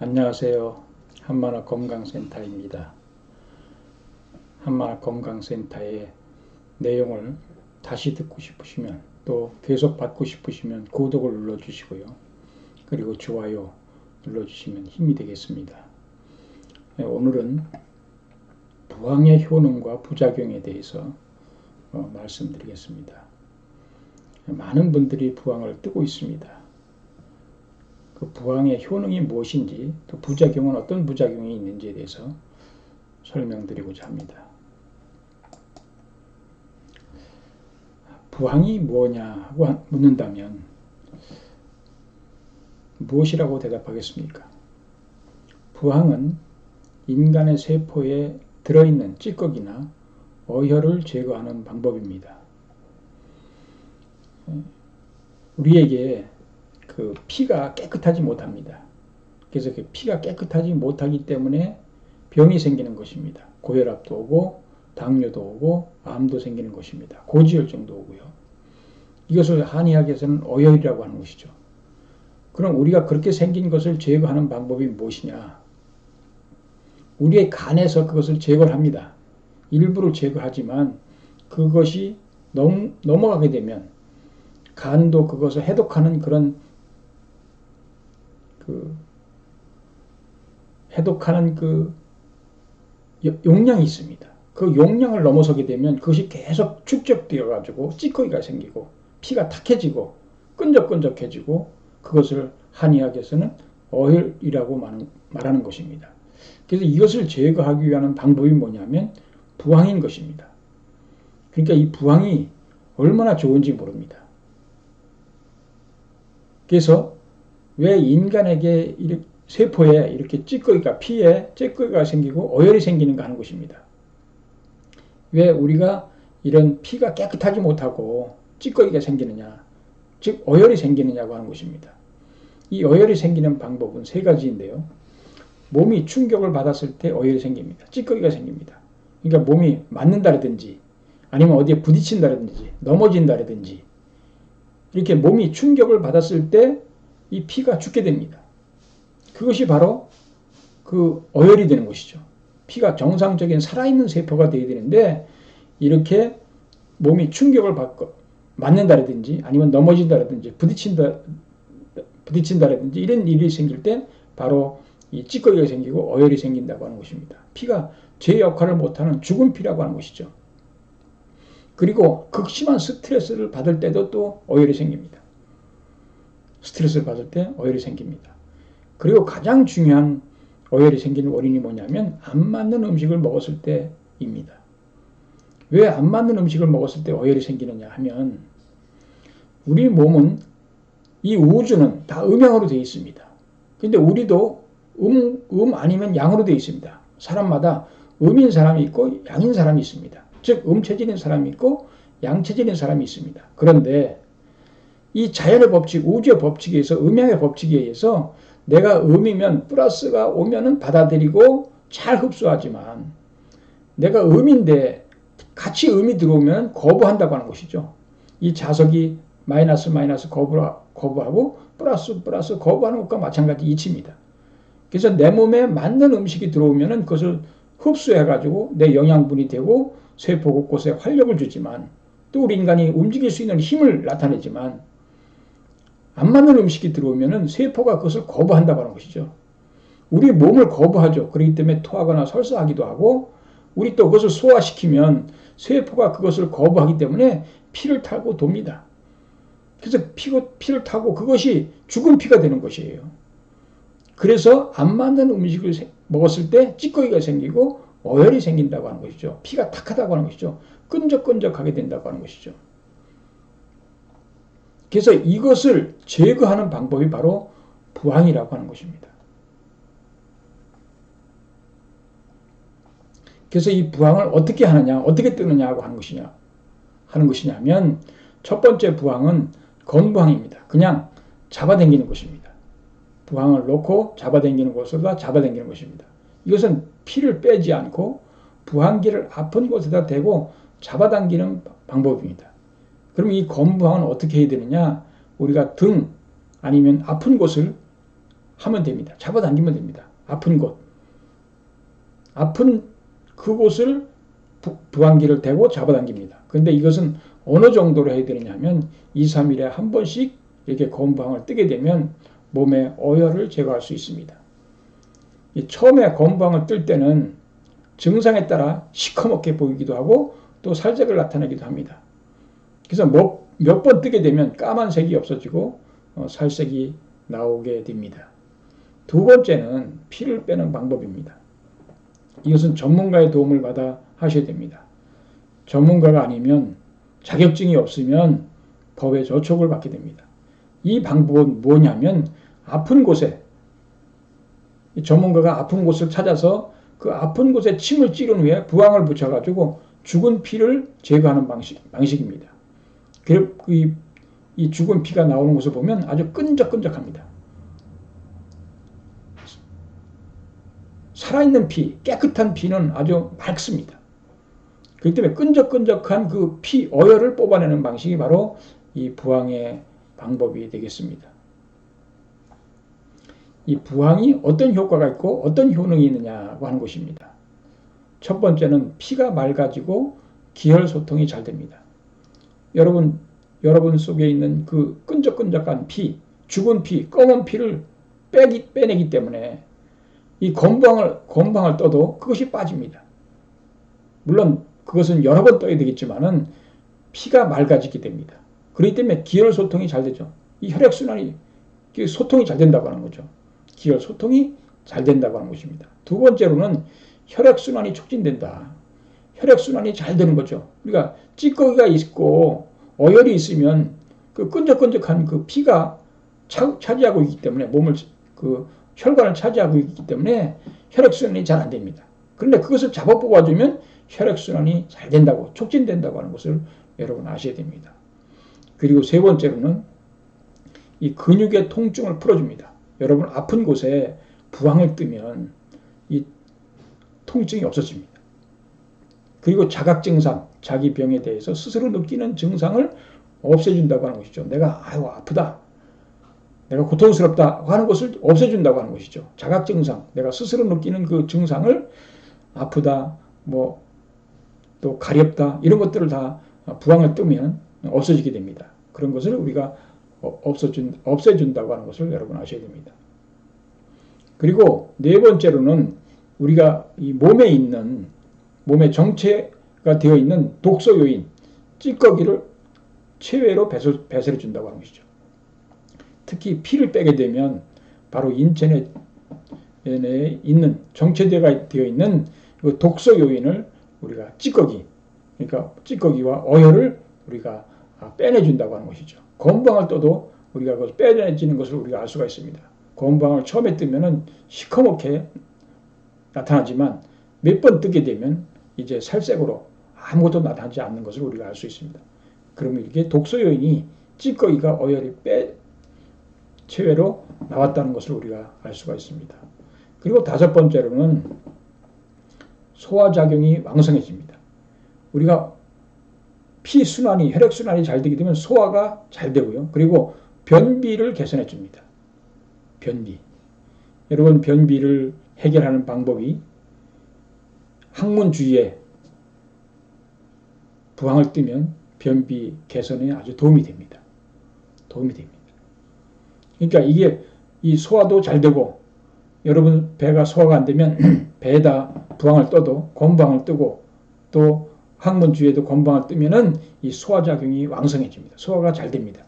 안녕하세요. 한만화 건강센터입니다. 한만화 건강센터의 내용을 다시 듣고 싶으시면 또 계속 받고 싶으시면 구독을 눌러주시고요. 그리고 좋아요 눌러주시면 힘이 되겠습니다. 오늘은 부항의 효능과 부작용에 대해서 말씀드리겠습니다. 많은 분들이 부항을 뜨고 있습니다. 그 부항의 효능이 무엇인지 또 부작용은 어떤 부작용이 있는지에 대해서 설명드리고자 합니다. 부항이 뭐냐고 묻는다면 무엇이라고 대답하겠습니까? 부항은 인간의 세포에 들어있는 찌꺼기나 어혈을 제거하는 방법입니다. 우리에게 그 피가 깨끗하지 못합니다. 그래서 그 피가 깨끗하지 못하기 때문에 병이 생기는 것입니다. 고혈압도 오고 당뇨도 오고 암도 생기는 것입니다. 고지혈증도 오고요. 이것을 한의학에서는 어혈이라고 하는 것이죠. 그럼 우리가 그렇게 생긴 것을 제거하는 방법이 무엇이냐? 우리의 간에서 그것을 제거를 합니다. 일부를 제거하지만 그것이 넘어가게 되면 간도 그것을 해독하는 그런 해독하는 용량이 있습니다. 그 용량을 넘어서게 되면 그것이 계속 축적되어 가지고 찌꺼기가 생기고 피가 탁해지고 끈적끈적해지고 그것을 한의학에서는 어혈이라고 말하는 것입니다. 그래서 이것을 제거하기 위한 방법이 뭐냐면 부항인 것입니다. 그러니까 이 부항이 얼마나 좋은지 모릅니다. 그래서 왜 인간에게 세포에 이렇게 찌꺼기가 피에 찌꺼기가 생기고 어혈이 생기는가 하는 것입니다. 왜 우리가 이런 피가 깨끗하지 못하고 찌꺼기가 생기느냐, 즉 어혈이 생기느냐고 하는 것입니다. 이 어혈이 생기는 방법은 세 가지인데요. 몸이 충격을 받았을 때 어혈이 생깁니다. 찌꺼기가 생깁니다. 그러니까 몸이 맞는다라든지 아니면 어디에 부딪힌다라든지 넘어진다라든지 이렇게 몸이 충격을 받았을 때 이 피가 죽게 됩니다. 그것이 바로 그 어혈이 되는 것이죠. 피가 정상적인 살아있는 세포가 되어야 되는데 이렇게 몸이 충격을 받고 맞는다라든지 아니면 넘어진다라든지 부딪힌다라든지 이런 일이 생길 때 바로 이 찌꺼기가 생기고 어혈이 생긴다고 하는 것입니다. 피가 제 역할을 못하는 죽은 피라고 하는 것이죠. 그리고 극심한 스트레스를 받을 때도 또 어혈이 생깁니다. 스트레스를 받을 때 어혈이 생깁니다. 그리고 가장 중요한 어혈이 생기는 원인이 뭐냐면 안 맞는 음식을 먹었을 때입니다. 왜 안 맞는 음식을 먹었을 때 어혈이 생기느냐 하면 우리 몸은 이 우주는 다 음양으로 되어 있습니다. 근데 우리도 아니면 양으로 되어 있습니다. 사람마다 음인 사람이 있고 양인 사람이 있습니다. 즉 음체질인 사람이 있고 양체질인 사람이 있습니다. 그런데 이 자연의 법칙, 우주의 법칙에 의해서 음양의 법칙에 의해서 내가 음이면 플러스가 오면은 받아들이고 잘 흡수하지만 내가 음인데 같이 음이 들어오면 거부한다고 하는 것이죠. 이 자석이 마이너스 거부하고 플러스 거부하는 것과 마찬가지 이치입니다. 그래서 내 몸에 맞는 음식이 들어오면은 그것을 흡수해가지고 내 영양분이 되고 세포 곳곳에 활력을 주지만 또 우리 인간이 움직일 수 있는 힘을 나타내지만 안 맞는 음식이 들어오면은 세포가 그것을 거부한다고 하는 것이죠. 우리 몸을 거부하죠. 그렇기 때문에 토하거나 설사하기도 하고 우리 또 그것을 소화시키면 세포가 그것을 거부하기 때문에 피를 타고 돕니다. 그래서 피를 타고 그것이 죽은 피가 되는 것이에요. 그래서 안 맞는 음식을 먹었을 때 찌꺼기가 생기고 어혈이 생긴다고 하는 것이죠. 피가 탁하다고 하는 것이죠. 끈적끈적하게 된다고 하는 것이죠. 그래서 이것을 제거하는 방법이 바로 부항이라고 하는 것입니다. 그래서 이 부항을 어떻게 하느냐, 어떻게 뜨느냐고 하는 것이냐면 첫 번째 부항은 건부항입니다. 그냥 잡아당기는 것입니다. 부항을 놓고 잡아당기는 곳에다 잡아당기는 것입니다. 이것은 피를 빼지 않고 부항기를 아픈 곳에다 대고 잡아당기는 방법입니다. 그럼 이 건부항은 어떻게 해야 되느냐? 우리가 등 아니면 아픈 곳을 하면 됩니다. 잡아당기면 됩니다. 아픈 곳. 아픈 그곳을 부항기를 대고 잡아당깁니다. 그런데 이것은 어느 정도로 해야 되느냐 하면 2, 3일에 한 번씩 이렇게 검부항을 뜨게 되면 몸의 어혈을 제거할 수 있습니다. 처음에 검부항을 뜰 때는 증상에 따라 시커멓게 보이기도 하고 또 살색을 나타내기도 합니다. 그래서 몇 번 뜨게 되면 까만색이 없어지고 살색이 나오게 됩니다. 두 번째는 피를 빼는 방법입니다. 이것은 전문가의 도움을 받아 하셔야 됩니다. 전문가가 아니면 자격증이 없으면 법의 저촉을 받게 됩니다. 이 방법은 뭐냐면 아픈 곳에 전문가가 아픈 곳을 찾아서 그 아픈 곳에 침을 찌른 후에 부항을 붙여가지고 죽은 피를 제거하는 방식입니다. 이 죽은 피가 나오는 것을 보면 아주 끈적끈적합니다. 살아있는 피, 깨끗한 피는 아주 맑습니다. 그렇기 때문에 끈적끈적한 그 피, 어혈을 뽑아내는 방식이 바로 이 부항의 방법이 되겠습니다. 이 부항이 어떤 효과가 있고 어떤 효능이 있느냐고 하는 것입니다. 첫 번째는 피가 맑아지고 기혈 소통이 잘 됩니다. 여러분 속에 있는 그 끈적끈적한 피, 죽은 피, 검은 피를 빼내기 때문에 이 검부항을 떠도 그것이 빠집니다. 물론 그것은 여러 번 떠야 되겠지만은 피가 맑아지게 됩니다. 그렇기 때문에 기혈 소통이 잘 되죠. 이 혈액순환이 소통이 잘 된다고 하는 거죠. 기혈 소통이 잘 된다고 하는 것입니다. 두 번째로는 혈액순환이 촉진된다. 혈액순환이 잘 되는 거죠. 우리가 찌꺼기가 있고 어혈이 있으면 그 끈적끈적한 그 피가 차지하고 있기 때문에 혈관을 차지하고 있기 때문에 혈액순환이 잘 안 됩니다. 그런데 그것을 잡아 뽑아주면 혈액순환이 잘 된다고, 촉진된다고 하는 것을 여러분 아셔야 됩니다. 그리고 세 번째로는 이 근육의 통증을 풀어줍니다. 여러분 아픈 곳에 부항을 뜨면 이 통증이 없어집니다. 그리고 자각 증상, 자기 병에 대해서 스스로 느끼는 증상을 없애준다고 하는 것이죠. 내가 아프다, 내가 고통스럽다 하는 것을 없애준다고 하는 것이죠. 자각 증상, 내가 스스로 느끼는 그 증상을 아프다, 또 가렵다 이런 것들을 다 부항을 뜨면 없어지게 됩니다. 그런 것을 우리가 없애준다고 하는 것을 여러분 아셔야 됩니다. 그리고 네 번째로는 우리가 이 몸에 정체가 되어 있는 독소 요인, 찌꺼기를 체외로 배설해 준다고 하는 것이죠. 특히 피를 빼게 되면 바로 인체 내에 있는 정체되어 있는 그 독소 요인을 우리가 그러니까 찌꺼기와 어혈을 우리가 빼내준다고 하는 것이죠. 검부항을 떠도 우리가 그것을 빼내지는 것을 우리가 알 수가 있습니다. 검부항을 처음에 뜨면은 시커멓게 나타나지만 몇 번 뜨게 되면 이제 살색으로 아무것도 나타나지 않는 것을 우리가 알 수 있습니다. 그러면 이렇게 독소 요인이 찌꺼기가 어혈이 체외로 나왔다는 것을 우리가 알 수가 있습니다. 그리고 다섯 번째로는 소화작용이 왕성해집니다. 우리가 혈액순환이 잘 되게 되면 소화가 잘 되고요. 그리고 변비를 개선해 줍니다. 변비. 여러분 변비를 해결하는 방법이 항문 주위에 부항을 뜨면 변비 개선에 아주 도움이 됩니다. 그러니까 이게 이 소화도 잘 되고 여러분 배가 소화가 안 되면 배에다 부항을 떠도 검부항을 뜨고 또 항문 주위에도 검부항을 뜨면은 이 소화작용이 왕성해집니다. 소화가 잘 됩니다.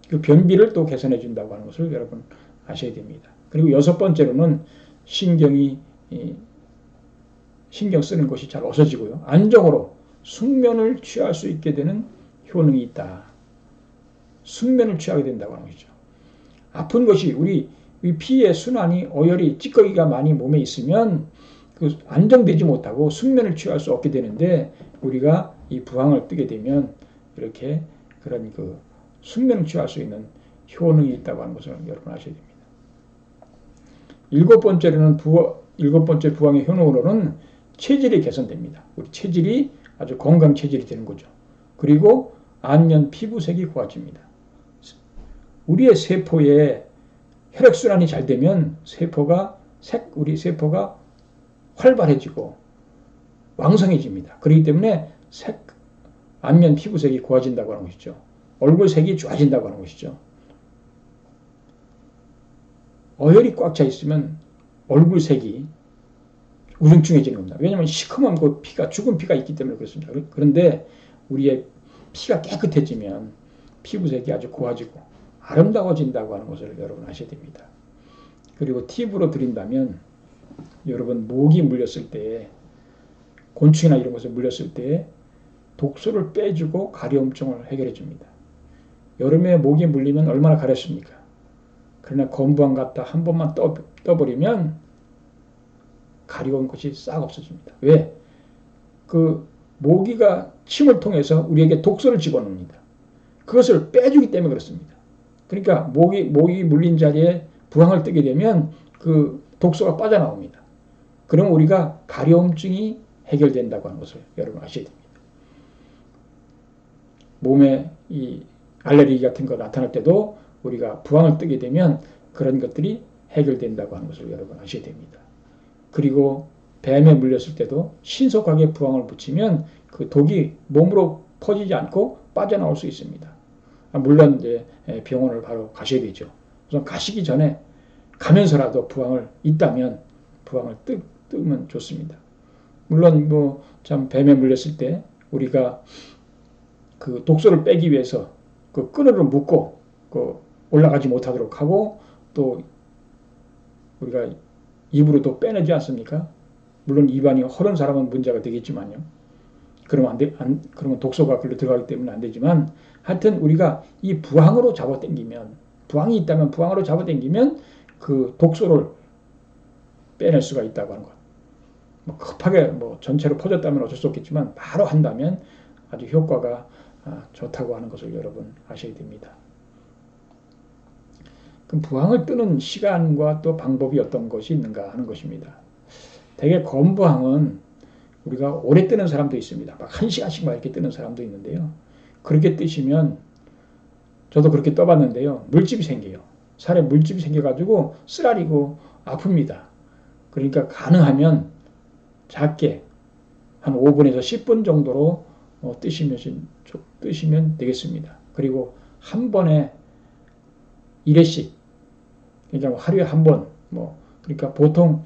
그 변비를 또 개선해 준다고 하는 것을 여러분 아셔야 됩니다. 그리고 여섯 번째로는 신경 쓰는 것이 잘 없어지고요. 안정으로 숙면을 취할 수 있게 되는 효능이 있다. 숙면을 취하게 된다고 하는 것이죠. 아픈 것이 우리 피의 순환이 어혈이 찌꺼기가 많이 몸에 있으면 그 안정되지 못하고 숙면을 취할 수 없게 되는데 우리가 이 부항을 뜨게 되면 이렇게 그런 그 숙면을 취할 수 있는 효능이 있다고 하는 것을 여러분 아셔야 됩니다. 일곱 번째 부항의 효능으로는 체질이 개선됩니다. 우리 체질이 아주 건강 체질이 되는 거죠. 그리고 안면 피부색이 고와집니다. 우리의 세포에 혈액순환이 잘 되면 우리 세포가 활발해지고 왕성해집니다. 그렇기 때문에 안면 피부색이 고와진다고 하는 것이죠. 얼굴색이 좋아진다고 하는 것이죠. 어혈이 꽉 차 있으면 얼굴색이 우중충해지는 겁니다. 왜냐하면 시커먼 그 피가, 죽은 피가 있기 때문에 그렇습니다. 그런데 우리의 피가 깨끗해지면 피부색이 아주 고와지고 아름다워진다고 하는 것을 여러분 아셔야 됩니다. 그리고 팁으로 드린다면, 여러분 모기 물렸을 때, 곤충이나 이런 것에 물렸을 때 독소를 빼주고 가려움증을 해결해 줍니다. 여름에 모기 물리면 얼마나 가렵습니까? 그러나 건부항 갖다 한 번만 떠버리면 가려운 것이 싹 없어집니다. 왜? 그 모기가 침을 통해서 우리에게 독소를 집어넣습니다. 그것을 빼주기 때문에 그렇습니다. 그러니까 모기 물린 자리에 부항을 뜨게 되면 그 독소가 빠져나옵니다. 그러면 우리가 가려움증이 해결된다고 하는 것을 여러분 아셔야 됩니다. 몸에 이 알레르기 같은 거 나타날 때도 우리가 부항을 뜨게 되면 그런 것들이 해결된다고 하는 것을 여러분 아셔야 됩니다. 그리고 뱀에 물렸을 때도 신속하게 부항을 붙이면 그 독이 몸으로 퍼지지 않고 빠져나올 수 있습니다. 물론 이제 병원을 바로 가셔야 되죠. 우선 가시기 전에 가면서라도 부항을 있다면 부항을 뜨면 좋습니다. 물론 뭐 참 뱀에 물렸을 때 우리가 그 독소를 빼기 위해서 그 끈으로 묶고 그 올라가지 못하도록 하고, 또 우리가 입으로 또 빼내지 않습니까? 물론 입안이 허른 사람은 문제가 되겠지만요. 그러면 독소가 글로 들어가기 때문에 안 되지만, 하여튼 우리가 이 부항으로 잡아당기면, 부항이 있다면 부항으로 잡아당기면 그 독소를 빼낼 수가 있다고 하는 것. 뭐 급하게 뭐 전체로 퍼졌다면 어쩔 수 없겠지만 바로 한다면 아주 효과가 좋다고 하는 것을 여러분 아셔야 됩니다. 그럼 부항을 뜨는 시간과 또 방법이 어떤 것이 있는가 하는 것입니다. 대개 건부항은 우리가 오래 뜨는 사람도 있습니다. 막 1시간씩 막 이렇게 뜨는 사람도 있는데요. 그렇게 뜨시면, 저도 그렇게 떠봤는데요, 물집이 생겨요. 살에 물집이 생겨가지고 쓰라리고 아픕니다. 그러니까 가능하면 작게 한 5분에서 10분 정도로 뜨시면 되겠습니다. 그리고 한 번에 1회씩, 그러니까 하루에 한 번, 그러니까 보통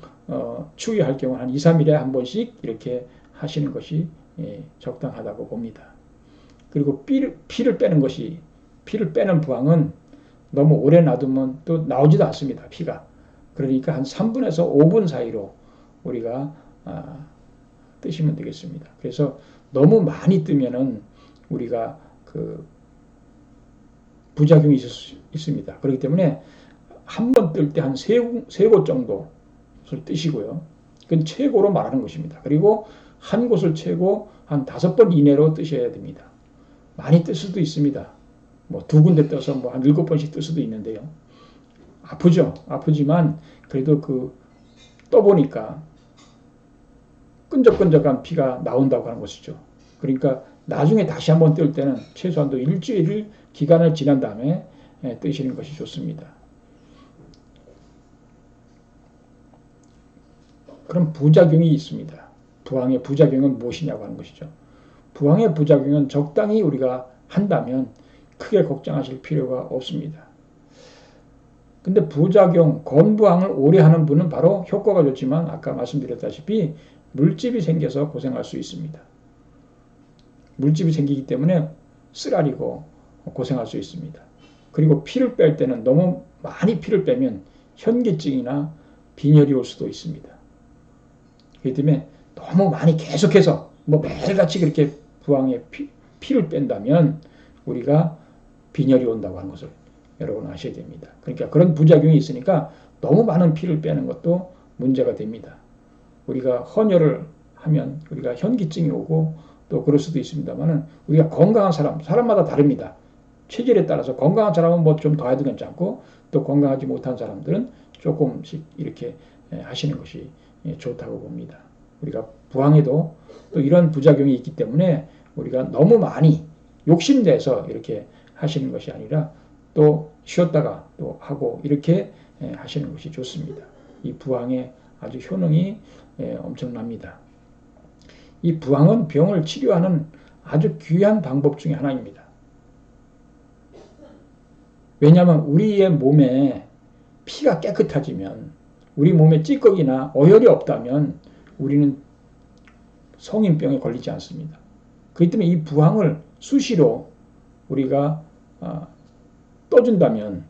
추위할 경우 한 2, 3일에 한 번씩 이렇게 하시는 것이 적당하다고 봅니다. 그리고 피를 빼는 부항은 너무 오래 놔두면 또 나오지도 않습니다. 피가. 그러니까 한 3분에서 5분 사이로 우리가 뜨시면 되겠습니다. 그래서 너무 많이 뜨면은 우리가 그 부작용이 있을 수 있습니다. 그렇기 때문에 한 번 뜰 때 한 세 곳 정도를 뜨시고요. 그건 최고로 말하는 것입니다. 그리고 한 곳을 최고 한 5번 이내로 뜨셔야 됩니다. 많이 뜰 수도 있습니다. 뭐 2군데 떠서 뭐 한 7번씩 뜰 수도 있는데요. 아프죠. 아프지만 그래도 그 떠보니까 끈적끈적한 피가 나온다고 하는 것이죠. 그러니까 나중에 다시 한번 뜰 때는 최소한도 일주일 기간을 지난 다음에 뜨시는 것이 좋습니다. 그럼 부작용이 있습니다. 부항의 부작용은 무엇이냐고 하는 것이죠. 부항의 부작용은 적당히 우리가 한다면 크게 걱정하실 필요가 없습니다. 근데 부작용, 건부항을 오래 하는 분은 바로 효과가 좋지만 아까 말씀드렸다시피 물집이 생겨서 고생할 수 있습니다. 물집이 생기기 때문에 쓰라리고 고생할 수 있습니다. 그리고 피를 뺄 때는 너무 많이 피를 빼면 현기증이나 빈혈이 올 수도 있습니다. 그렇기 때문에 너무 많이 계속해서 매일같이 그렇게 부항에 피를 뺀다면 우리가 빈혈이 온다고 하는 것을 여러분 아셔야 됩니다. 그러니까 그런 부작용이 있으니까 너무 많은 피를 빼는 것도 문제가 됩니다. 우리가 헌혈을 하면 우리가 현기증이 오고 또 그럴 수도 있습니다만은 우리가 건강한 사람마다 다릅니다. 체질에 따라서 건강한 사람은 뭐 좀 더 해도 괜찮고 또 건강하지 못한 사람들은 조금씩 이렇게 하시는 것이 좋다고 봅니다. 우리가 부항에도 또 이런 부작용이 있기 때문에 우리가 너무 많이 욕심내서 이렇게 하시는 것이 아니라 또 쉬었다가 또 하고 이렇게 하시는 것이 좋습니다. 이 부항의 아주 효능이 엄청납니다. 이 부항은 병을 치료하는 아주 귀한 방법 중에 하나입니다. 왜냐하면 우리의 몸에 피가 깨끗해지면, 우리 몸에 찌꺼기나 어혈이 없다면 우리는 성인병에 걸리지 않습니다. 그렇기 때문에 이 부항을 수시로 우리가 떠준다면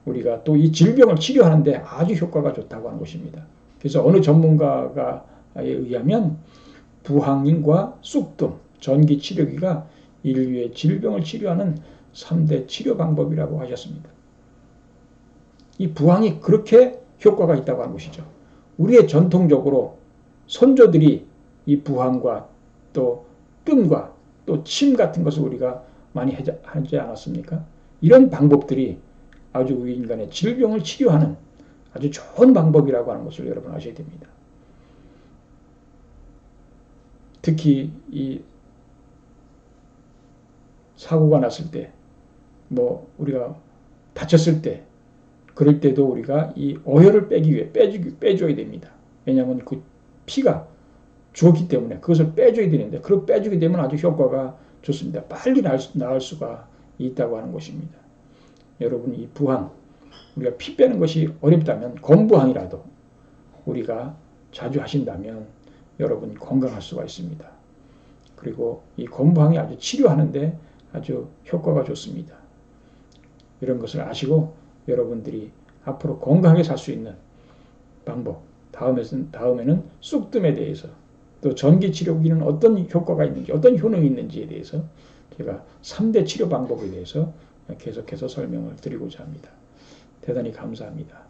우리가 또 이 질병을 치료하는데 아주 효과가 좋다고 하는 것입니다. 그래서 어느 전문가에 의하면 부항인과 쑥뜸, 전기 치료기가 인류의 질병을 치료하는 3대 치료 방법이라고 하셨습니다. 이 부항이 그렇게 효과가 있다고 하는 것이죠. 우리의 전통적으로 선조들이 이 부항과 또 뜸과 또 침 같은 것을 우리가 많이 하지 않았습니까? 이런 방법들이 아주 우리 인간의 질병을 치료하는 아주 좋은 방법이라고 하는 것을 여러분 아셔야 됩니다. 특히 이 사고가 났을 때, 우리가 다쳤을 때, 그럴 때도 우리가 이 어혈을 빼기 위해 빼줘야 됩니다. 왜냐하면 그 피가 죽었기 때문에 그것을 빼줘야 되는데, 그걸 빼주게 되면 아주 효과가 좋습니다. 빨리 나을 수가 있다고 하는 것입니다. 여러분, 이 부항, 우리가 피 빼는 것이 어렵다면 건부항이라도 우리가 자주 하신다면 여러분 건강할 수가 있습니다. 그리고 이 건부항이 아주 치료하는데 아주 효과가 좋습니다. 이런 것을 아시고 여러분들이 앞으로 건강하게 살 수 있는 방법, 다음에는 쑥뜸에 대해서, 또 전기치료기는 어떤 효과가 있는지, 어떤 효능이 있는지에 대해서 제가 3대 치료 방법에 대해서 계속해서 설명을 드리고자 합니다. 대단히 감사합니다.